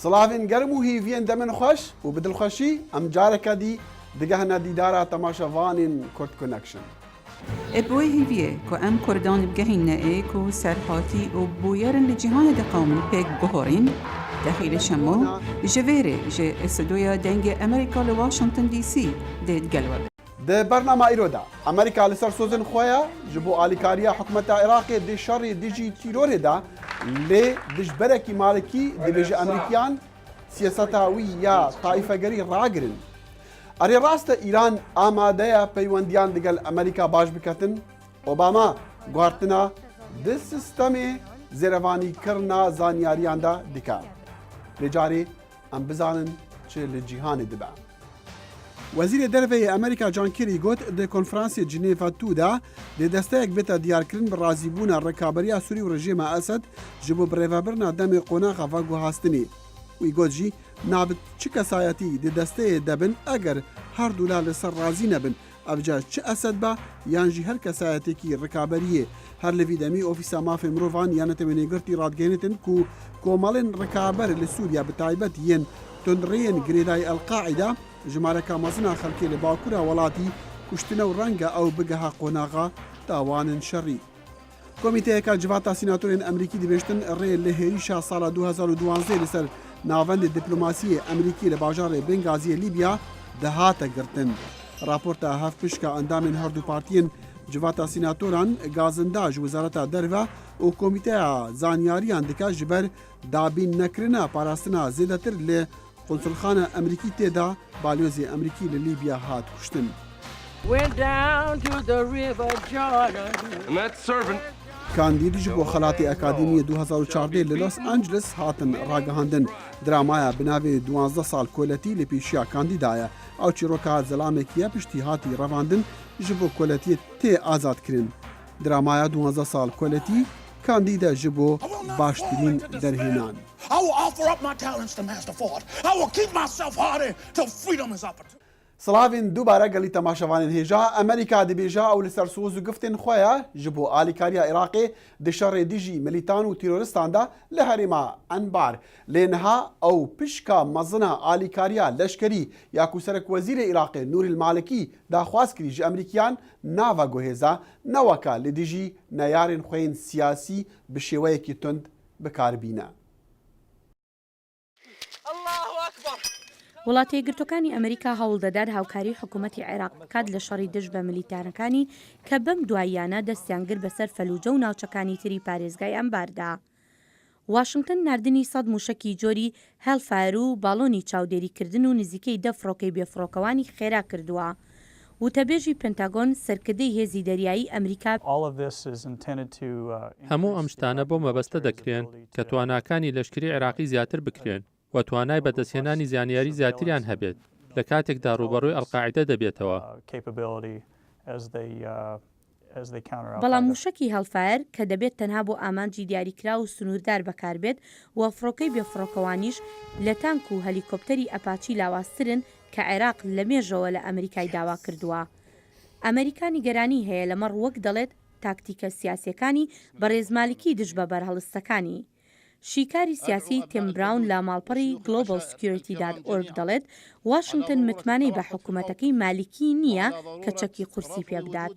سلاوین گرم و هیوین دمن خوش و بدل خوشی ام جارکا دی دیگه هنا دیدارا تماشاوانین کورد کنکشن. ابوی هیویه که ام کردان بگهین نئه که سرحاتی و بویرن لجهان دقامن پیک بهورین داخل شمو جویره جه استودیویا دنگ امریکا لواشنطن دی سی دید گلور. ده برنامه ایرودا امریکا لسر سوزن خویا جبو آلیکاریا حکومت عراق دی شر دیجی تیرور دا لی دجبرکی مالکی دی بیج امریکیان سیاستاوی یا طائفه گری راگرن. اری راست ایران آماده یا پیوندیان دیگل امریکا باش بکتن اوباما گوارتنا دی سیستمی زیروانی کرنا زانیاریان دا دیکار. لجاری ام بزانن چه لجیهان دبا. وزیر دروی امریکا جان کری گوت د کنفرانسی جنیوا تو دا د دستیک بیتا دیارکرین بر رازیبون رکابریا سوری و رژیم اسد جبو بریوابرنا دم قوناغا و گوهاستنی. وی گوت جی نابد چه کسایتی د دسته دبن اگر هر دولا لسر رازی نبن ابجا چه اسد با یانجی هر کسایتی کی رکابریه هر لوی دمی اوفیسا مافی مروفان یانت منیگرتی رادگینتن کو کومالن رکابر لسوریا بتایبت ین تندرین گریدای القاعده جماركا مزنا خلكي لباكورا ولاتي كشتنا ورنگا او بگها قوناغا تاوان شري. كوميتيكا جواتا سيناتورين امريكي دبشتن الري لهريشا سالا 2012 لسر ناوند الدبلوماسية امريكي لباجار بنغازي ليبيا دهاتا گرتن. راپورتا هف پشكا اندامن هردو بارتين جواتا سيناتوران غازنداج وزارتا دروا و كوميتيا زانياريان دكا جبر دابين نكرنا پاراستنا زيدتر ل قنصلخانه امریکی تدا بالوزی امریکی للیبیا هات کشتن. کاندید جبو خلاتی اکادمی 2014 للوس آنجلس هاتن راگهاندن درامایا بناوی 12 سال کولتی لپیشیا کاندیدایا او چیروکا زلامکیه پشتی هاتی رواندن جبو کولتی تی آزاد کرن. درامایا 12 سال کولتی کاندیدا جبو باشترین درهنان. I will offer up my talents to Master Ford. I will keep myself hardy till freedom is opportune. سلاوین دوباره گلی تماشاوانین هیجا امریکا دی بیجا او لسر سوزو گفتن خویا جبو آلیکاریا عراقی دی شر دیجی ملیتان و تیرورستان دا لحریما انبار لینها او پشکا مزنا آلیکاریا لشکری یا کوسرک وزیر عراقی نور المالکی دا خواست کری جی امریکیان ناوا گوهزا نوکا لدیجی نیارن خوین سیاسی بشیوه کی تند بکاربینا. وڵاتی یەکگرتوەکانی ئەمریکا هەوڵ دەدات هاوکاری حکوومەتی عێراق بکات لە شەڕی دژ بە ملیتارەکانی کە بەم دواییانە دەستیان کرد بەسەر فەلوجە و ناوچەکانی تری پارێزگای ئەمباردا. واشنگتن نردنی سەد موشکی جۆری هێلفایر و باڵۆنی چاودێریکردن و نزیکەی 10 فڕۆکەی بێفڕۆکەوانی خێرا کردووە. وتەبێژی پێنتاگۆن سەرکردەی هێزی دەریایی ئەمریکا هەموو ئەم شتانە بۆ مەبەستە دەکرێن کە تواناکانی لەشکری عێراقی زیاتر بکرێن و توانای بەدەستهێنانی زیانیاری زیاتریان هەبێت لە کاتێکدا ڕوبەڕووی ئەڵقاعیدە دەبێتەوە. بەڵام موشکی هەڵفایر کە دەبێت تەنها بۆ ئامانجی دیاریکرا و سنووردار بەکاربێت و فڕۆکەی بێفڕۆکەوانیش لە تانک و هەلیکۆپتەری ئەپاچی لاوااسترن کە عێراق لە مێژەوە لە ئەمریکای داوا کردووە. ئەمریکانی گەرانی هەیە لەمەڕ وەک دەڵێت تاکتیکە سیاسیەکانی بەڕێزمالکی دژ بە بەرهەڵستەکانی. شیکاری سیاسی تیم براون لە ماڵپەڕی globalsecurity.org دەڵێت واشنگتن متمانەی بە حکوومەتەکەی مالیکی نییە کە چەکی قورسی پێ بدات.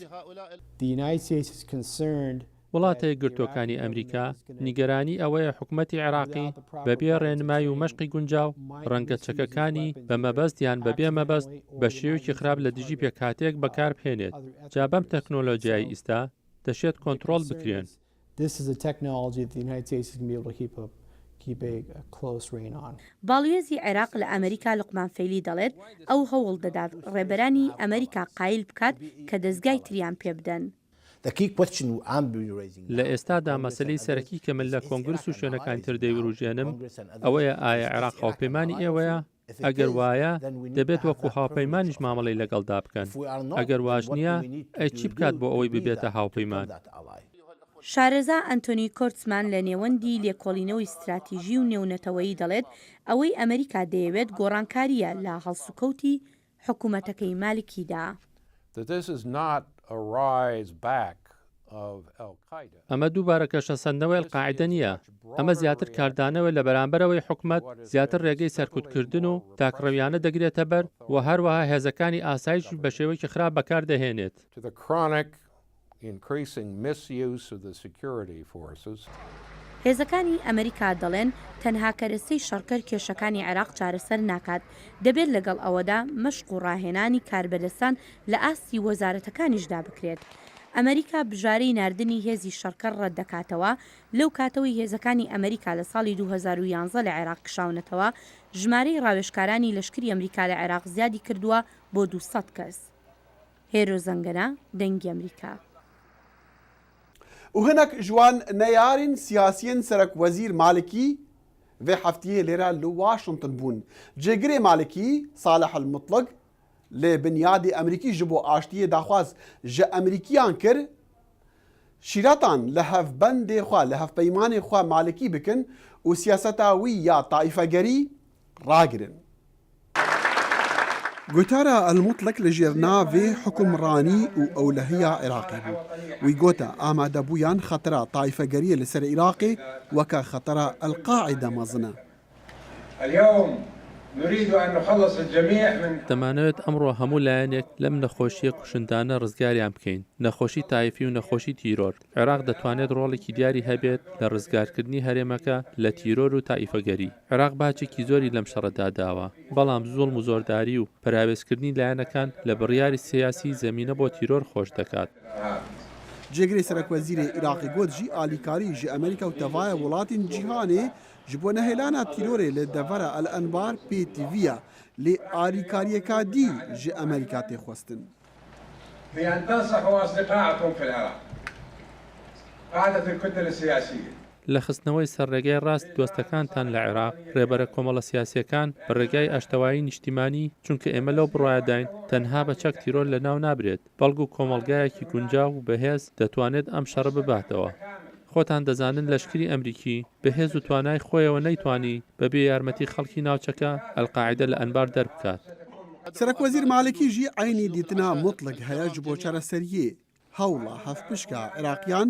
وڵاتە یەکگرتووەکانی ئەمریکا نیگەرانی ئەوەیە حکوومەتی عێراقی بەبێ ڕێنمای و مەشقی گونجاو ڕەنگە چەکەکانی بە مەبەست یان بەبێ مەبەست بە شێوەیەکی خراپ لە دژی پێکهاتێک بەکاربهێنێت جا بەم تەکنۆلۆژیای ئیستا دەشێت کۆنتڕۆڵ بکرێن. باڵێزی عێراق لە ئەمریکا لوقمان فەیلی دەڵێت ئەو هەوڵ دەدات ڕێبەرانی ئەمریکا قایل بکات کە دەستگای تریان پێ بدەن. لە ئێستادا مەسەلەی سەرەکی کە من لە کۆنگرس و شوێنەکانی تر دەیوروژێنم ئەوەیە ئایا عێراق هاوپەیمانی ئێوەیە؟ ئەگەر وایە دەبێت وەکو هاوپەیمانیش مامەڵەی لەگەڵدا بکەن. ئەگەر واش نییە ئەی چی بکات بۆ ئەوەی ببێتە هاوپەیمان؟ شارەزا ئەنتۆنی کۆرتسمان لە نێوەندی لێکۆڵینەوەی استراتیژی و نێونەتەوەیی دەڵێت ئەوەی ئەمریکا دەیەوێت گۆڕانکاریە لە هەڵسوکەوتی حکوومەتەکەی مالکیدا. ئەمە دووبارە کەشەسەندنەوەی ئەلقاعیدە نییە. ئەمە زیاتر کاردانەوە لە بەرامبەرەوەی حکومەت زیاتر ڕێگەی سەرکوتکردن و تاکڕەویانە دەگرێتە بەر و هەروەها هێزەکانی ئاسایش بە شێوەیەکی خراپ بەکاردەهێنێت. هێزەکانی ئەمریکا دەڵێن تەنها کەرەستەی شەڕکەر کێشەکانی عێراق چارەسەر ناکات، دەبێت لەگەڵ ئەوەدا مەشق و ڕاهێنانی کاربەدەستان لە ئاستی وەزارەتەکانیشدا بکرێت. ئەمریکا بژارەی ناردنی هێزی شەڕکەر ڕەت دەکاتەوە لەو کاتەوەی هێزەکانی ئەمریکا لە ساڵی 2011 لە عێراق کشاونەتەوە ژمارەی ڕاوێژکارانی لەشکری ئەمریکا لە عێراق زیادی کردووە بۆ 200 کەس. هێرۆ زەنگەنە دەنگی ئەمریکا. و هناك جوان نيارين سياسيين سرك وزير مالكي في حفتيه ليرا لواشنطن بون جيجري مالكي صالح المطلق لبنيادي امريكي جبو اشتيه داخواز جا امريكيان كر شيراتان لهف بند خوا لهف بيمان خوا مالكي بكن وسياستا يا طائفه جري راجرن قوتارا المطلق لجيرنا في حكم راني وأولهية عراقي ويقوتا آمادا بويان خطرة طائفة قرية لسر عراقي وكا خطرة القاعدة مظنة. اليوم نريد أن نخلص الجميع من دەمانەوێت ئەمڕۆ هەموو لایەنێک لەم نەخۆشیە کوشندانە ڕزگاریان بکەین. نەخۆشی تایفی و نەخۆشی تیرۆر. عێراق دەتوانێت ڕۆڵێکی دیاری هەبێت لە ڕزگارکردنی هەرێمەکە لە تیرۆر و تایفەگەری. عێراق باچێکی زۆری لەم شەڕەدا داوە. بەڵام زوڵم و زۆرداری و پەراوێزکردنی لایەنەکان لە بڕیاری سیاسی زەمینە بۆ تیرۆر خۆش دەکات. جێگرێ سەرک وەزیرێ عێراقی گوت جی ئالیکاری ژە ئەمریکا و تەڤایە وڵاتین جیهانێ ji bo nehelana tîrorê li devera El Enbar pêtîviya lê alîkariyeka dî ji Amerîka tê xwestin. بأن تنصحوا أصدقائكم في العراق قادة الكتل السياسية لە خستنەوەی سەرڕێگای ڕاست دۆستەکانتان لە عێراق ڕێبەرە کۆمەڵە سیاسیەکان بە ڕێگای ئاشتەوایی نیشتیمانی چونکە ئێمە لەو بڕایداین تەنها بە چەک تیرۆر لە ناو نابرێت بەڵگو کۆمەڵگایەکی گونجاو و بەهێز دەتوانێت ئەم شەڕە بباتەوە. خۆتان دەزانن لەشکری ئەمریکی بەهێز و توانای خۆیەوە نەیتوانی بەبێ یارمەتی خەڵکی ناوچەکە ئەلقاعیدە لە ئەنبار دەربکات. سەرک وەزیر مالکی ژی عینی دیتنا مطلق هەیە ji bo çareseriyê hewla hevpişka Iraqyan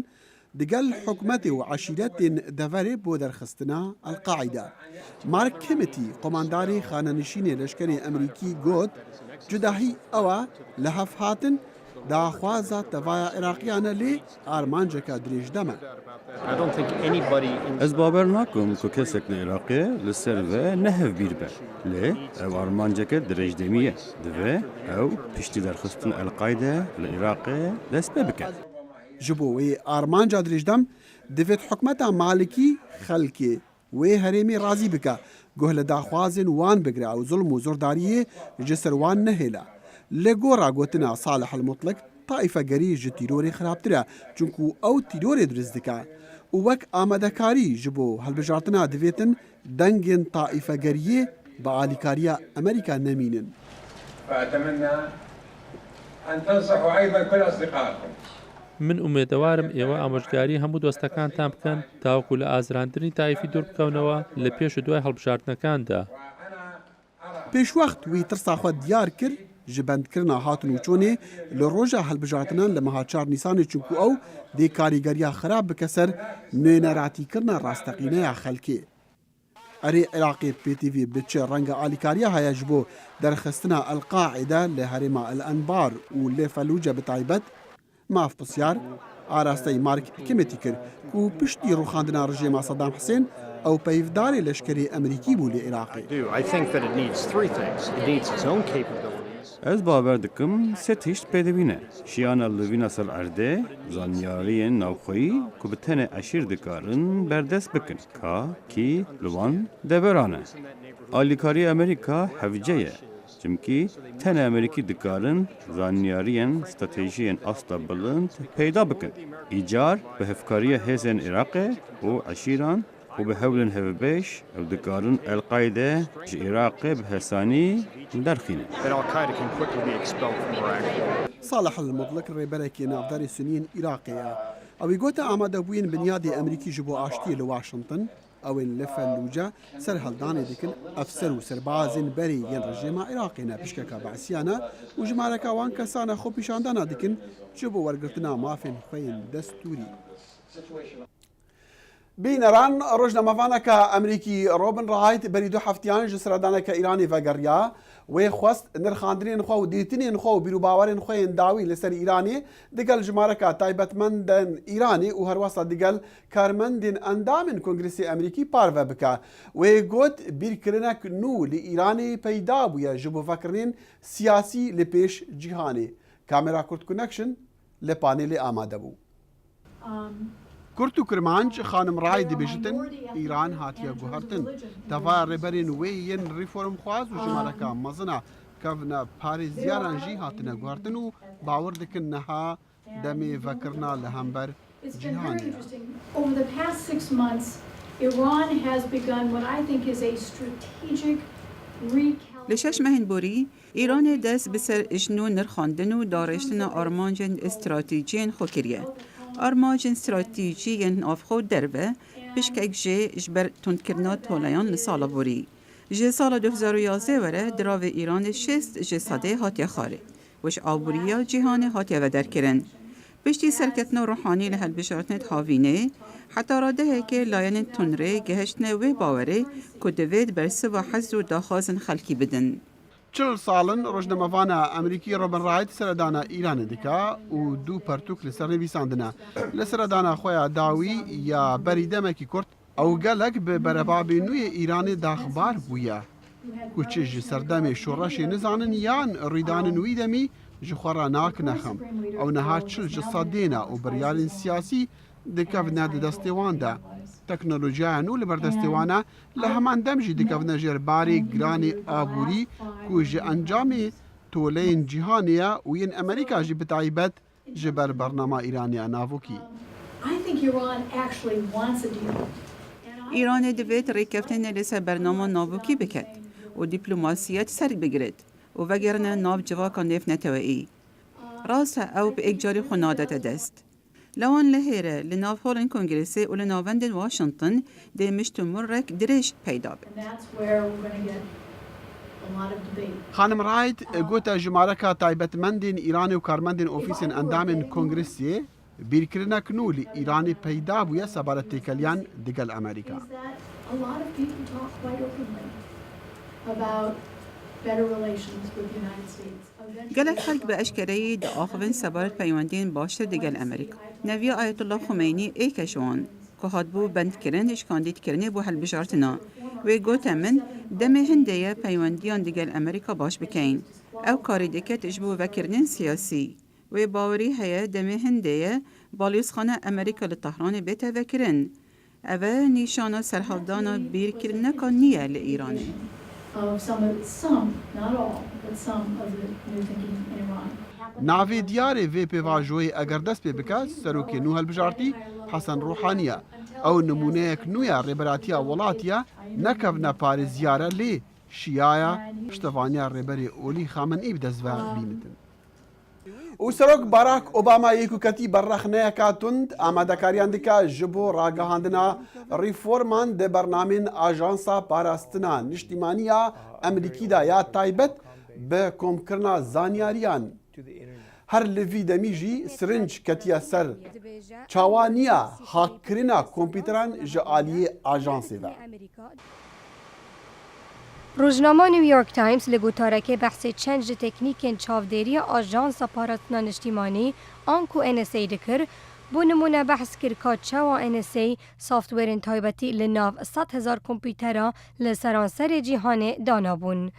digel hikûmetê û eşîretên deverê bo derxistina Elqaîda. Mark Kimmittee qomandarê xanenişînê leşkerê Emerîkî got cudahî ew li hev hatin daxwaza tevaya Iraqyan e lê armanceka dirêj deme. Ez bawer nakim ku kesek li Iraqê li ser ve nehevbîr be. Lê ev armanceke dirêjdemî ye. Divê ew piştî derxistin Elqaîde li Iraqê dest pê bike. Ji bo wê armanca dirêjdem divêt hikûmeta Malikî xelkê wê herêmê razî bike guh li daxwazên wan bigire ew zulm û zordariyê ji ser wan nehêle. Li gora gotina Salih el-Mutlaq taîfegerî ji tîrorê xirabtir e çunku ew tîrorê diriz dike û wek amadekarî ji bo hilbijartina divêtin dengên taîfegeriyê bi alîkariya Amerîka nemînin. فأتمنى أن تنصحوا أيضا كل أصدقائكم. من ئومێدەوارم ئێوە ئامۆژگاری هەموو دۆستەکانتان بکەن تاوەکو لە ئازراندنی تایفی دوور بکەونەوە لە پێش و دوای هەڵبژاردنەکاندا. پێشوەخت وی ترسا xwe diyar kir ji bendkirina hatin û çûnê li roja hilbijartinan li meha 4 Nîsanê çunku ew dê karîgeriya xirab bike ser nûneratîkirina rasteqîneya xelkê. Erê Iraqê PTV bi çi renga alîkariya heye ji bo derxistina Elqaîde li herêma El Enbar û lê Felûce bi taybet maf pisyar arasteyî Mark Kimmittee kir ku piştî rûxandina rejêma Saddam Hussein ew peyvdarê leşkerê Emerîkî bû li Iraqê. Ez bawer dikim sê tişt pêdivîne. Şiyana li vîna ser erdê zanyariyên navxweyî ku bi tenê eşîr dikarin berdest bikin ka kî li wan deveran e. Alîkariya Amerîka hevce ye. Çimkî tenê Amerîkî dikarin zanyariyên stratejiyên asta bilind peyda bikin. Îcar bi hevkariya hêzên Iraqê û eşîran û bi hewlên hevbêj ew dikarin Elqaîde ji Iraqê bi hesanî derxîne. Salih el-Mutlaq rêberekî navdarê Sunîyên Iraqê ye. Ew ê gote amadebûyên binyadê Emerîkî ji bo aştiyê li Washington ئەوێن لە فەلوجە سەر هەڵدانێ دەکەن ئەفسەر و سەربازên berê yên rejêma Iraqê ne pişteka Beesiyane û ji mareka wan kesane xwe pîşandana dikin ji bo wergirtina mafên xwe yên destûrî. بینەران ڕۆژنامەوانەکە ئەمریکی ڕۆبن ڕایت بەری دو هەفتیان ji سەردانێکە ئیرانی vegeriya wê xwest nirxandinên xwe û dîtinên xwe û bîrûbawerên xwe yên dawî li ser Îranê digel ji mareka taybetmendên Îranê û herwasa digel karmendên endamên Kongresê Emerîkî parve bike. Wê got bîrkirinek nû li Îranê peyda bûye ji bo vekirinên siyasî li pêş cîhanê. Kamera Kurd Connection li panêlê amade bû. Kurd û Kirmanc xanim Ray dibêjitin Îran hatiye guhertin. Tevaya rêberên wê yên reformxwaz û ji mareka mezina kevne parêziyaran jî hatine guhertin û bawer dikin niha demê vekirina li hember cîhanê. Over the past 6 months, Iran has begun what I think is a strategic li şeş mehên borî Îranê dest bi ser îjnû nirxandin û darêjtina armancên stratîjiyên xwe kiriye. Armacên stratîjiyên navxwe derve piştek jê ji ber tundkirina tolayan li sala borî. Ji sala 2011 were diravê Îranê şêst ji sedê hatiye xwarê û ji avbûriya cîhanê hatiye vederkirin. Piştî serketina ruhanî li hilbijartinê havînê, heta radehekê layenên tunrê gihiştine wê bawerê ku divê bersiva hez û daxwazên xelkî bidin. 40 salin rojnamevana Emerîkî Robin Wright seredana Îranê dike û dû pertûk li ser nivîsandine. Li seredana xwe ya dawî ya berî demekî Kurd ew gelek bi berebabê nû yê Îranê daxbar bûye. Ku çi ji serdemê şoreşê nizanin yan rîdanên wî demî ji xwe re nakine xem. Ew niha çil ji sedêne û biryarên siyasî dikevne di destê wan de. Teknolojiya nû li berdestê wan e li heman dem jî dikevne ji barê giranê aborî ku ji encamê toleyên cîhanê ye û yên Amerîka jî bi taybet ji ber bernama Îraniya navokî. Îranê divê rêkeftinê li ser bernama navokî biket û dîplomasiyet ser bigiret û vegerine nav civaka nêvneteweyî. Rast e ew bi ekcarî xwe nadete dest. Lawan li hêre li navholên Kongresê û li navendên Washington dê miştûmurek dirêj peyda be. Xanim Wright gote ji mareka taybetmendên Îranê û karmendên ofîsên endamên Kongresê bîrkirinek nû li Îranê peyda bûye sebara têkeliyan digel Amerîka. Gelek xelk bi eşkereyî diaxivin sebaret peywendiyên baştir digel Amerîka. Neviya Ayetullah Xomeyni êke ji wan ku hatbû bendkirin îşkandîtkirinê bû hilbijartina. Wê gote min demê hindê ye peywendiyan digel Amerîka baş bikeyn. Ew karî diket ji bo vekirinên siyasî. Wê bawerî heye demê hindê ye balîzxana Amerîka li Tehranê bête vekirin. Ev e nîşana serhevdana bîrkirineka nû ye li Îranê. Navê diyarê vê pêvajoyê eger dest pê bike serokê nû hilbijartî Hesen Ruhani ye. Ew nimûneyek nû ya rêberatiya welatî nekevne parêziyare lê şiyaya piştevaniya rêberê Olî Xameneî bi dest ve bînitin. û Serok Barack Obama yekûketî berrexneyeka tund amadekariyan dike ji bo ragihandina rîforman di bernamên Ajansa Parastina Niştîmaniya Emerîkî de ya taybet bi komkirina zanyariyan. Her li vî demî jî sirinc ketiye ser çawaniya hakkirina kompîteran ji aliyê ajansê ve. روزنامه نیویورک تایمز li gotareke behsê çend ji teknîkên çavdêriya Ajansa Parastina Niştîmanî an ku NSA dikir, bû nimûne behs kir ka çawa NSA softwarên taybetî li nav 100,000 kompîtera li seranserê cîhanê danabûn.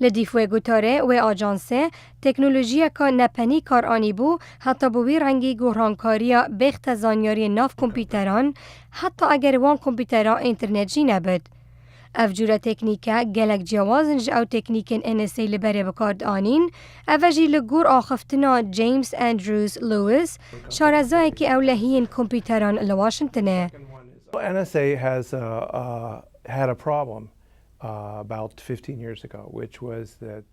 Li dîf wê gotarê wê ajansê teknolojiyeka nepenî kar anîbû heta bi wî rengî gohrankariya bêxte zanyariyên nav kompîteran heta eger wan kompîtera înternet jî nebid. Ev cure teknîke gelek ciyawazin ji ew teknîkên NSA li berê bikard anîn, ev jî li gor axiftina James Andrews Lewis, şarezayekî ewlehiyên kompîteran li Washingtonê. NSA has had a problem about 15 years ago, which was that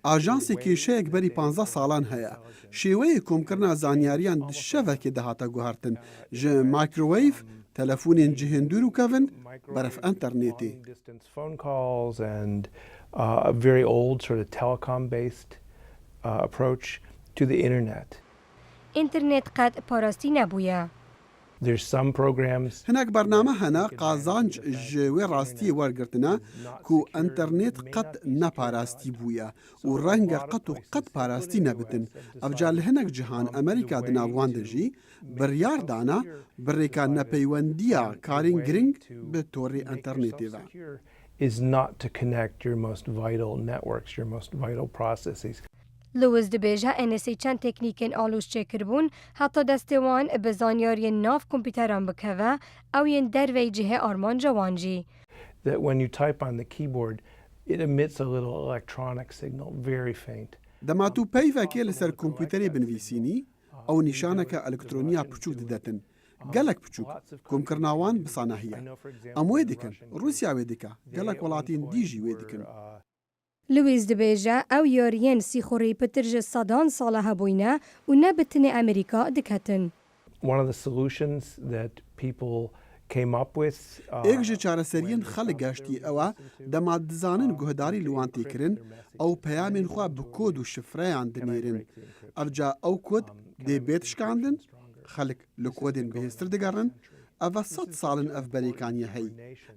Ajansê kêşeyek berî 15 salan heye. Şêweyê komkirina zanyariyan di şevekê de hata guhertin ji microwave تەلەفونên cihindûr û kevin beref internetê. Distance phone calls and a very old sort of telecom-based approach to the internet. ئینترنێت قەت پاراستî nebûye. There's some programs. هەناک بەرنامە هەنا قازانج ji wê rastiyê wergirtina ku internêt qet neparastî bûye û renge qet û qet parastî nebitin. Evca li hinek cihan Amerîka di nav wan de jî biryar dana birêka nepeywendiya karên giring bi torê internetê ve. Is not to connect your most vital networks, your most vital processes. لویز دبێژە NSA چەند تێکنیکên alûzçêkirbûn heta destê wan bi zanyariyên nav kompîteran bikeve ew yên derveyê cihê armanca wan jî. That when you type on the keyboard, it emits a little electronic signal, very faint. Dema tu peyvekê li ser kompûterê binivîsînî ew nîşaneke elektroniya piçûk didetin. Gelek piçûk komkirina wan bi sanahiye. Em wê dikin, Rûsya wê dike, gelek welatên dî jî wê dikin. لویز دبێژە ئەو یاریên sîxurî pitir ji sedan sala hebûyne û ne bi tinê Amerîka diketin. One of the solutions that people came up with Êk ji çareseriyên xelk geştî ew e dema dizanin guhdarî li wan têkirin ew peyamên xwe bi kod û şifreyan dinêrin. Evca ew kod dê bê tişkandin, xelk li kodên bihêztir digerin, ev 100 salin ev berêkaniye hey.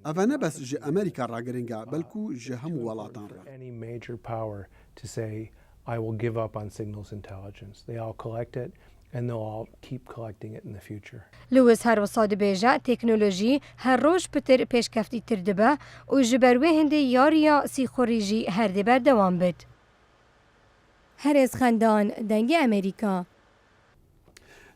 Ev ne bes ji Amerîka ragiringe belkû ji hemû welatan re. any major power to say, I will give up on signals intelligence. They all collect it and they'll all keep collecting it in the future. لویز هەروەسا دبێژە تێکنۆلۆژی هەر ڕۆژ پتر پێشکەفتیتر دەبە û ji ber wê hindê yariya sîxurî jî her dê berdewam bit. Herêz xendan dengê Amerîka.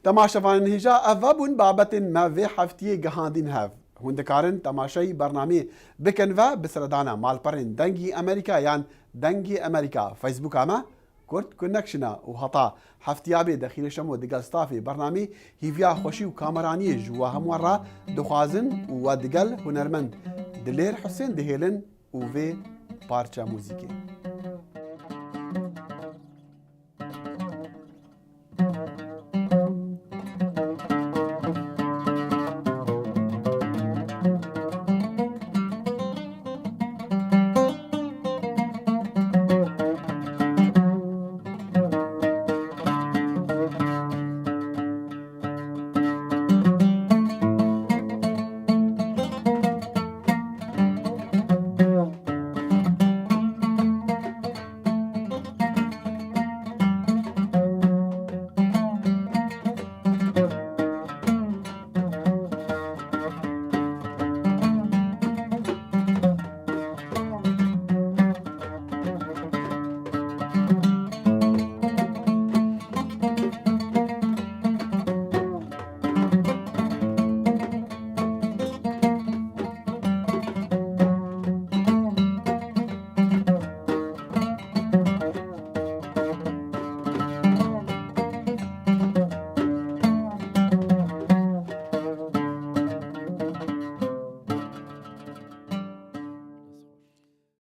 Temaşevanên hêja ev vebûn babetên me vê heftiyê gihandîn hev. Hûn dikarin temaşayî bernameyê bikin ve bi seredana malperên dengî Amerîka yan dengê Amerîka Facebooka me Kurd Connectiona û heta heftiya bê dexîlê şemo digel stafê bernamê hîviya xweşî û kameraniyê ji we hemû re dixwazin û we digel hunermend Dilêr Husên dihêlin û vê parça mûzîkê.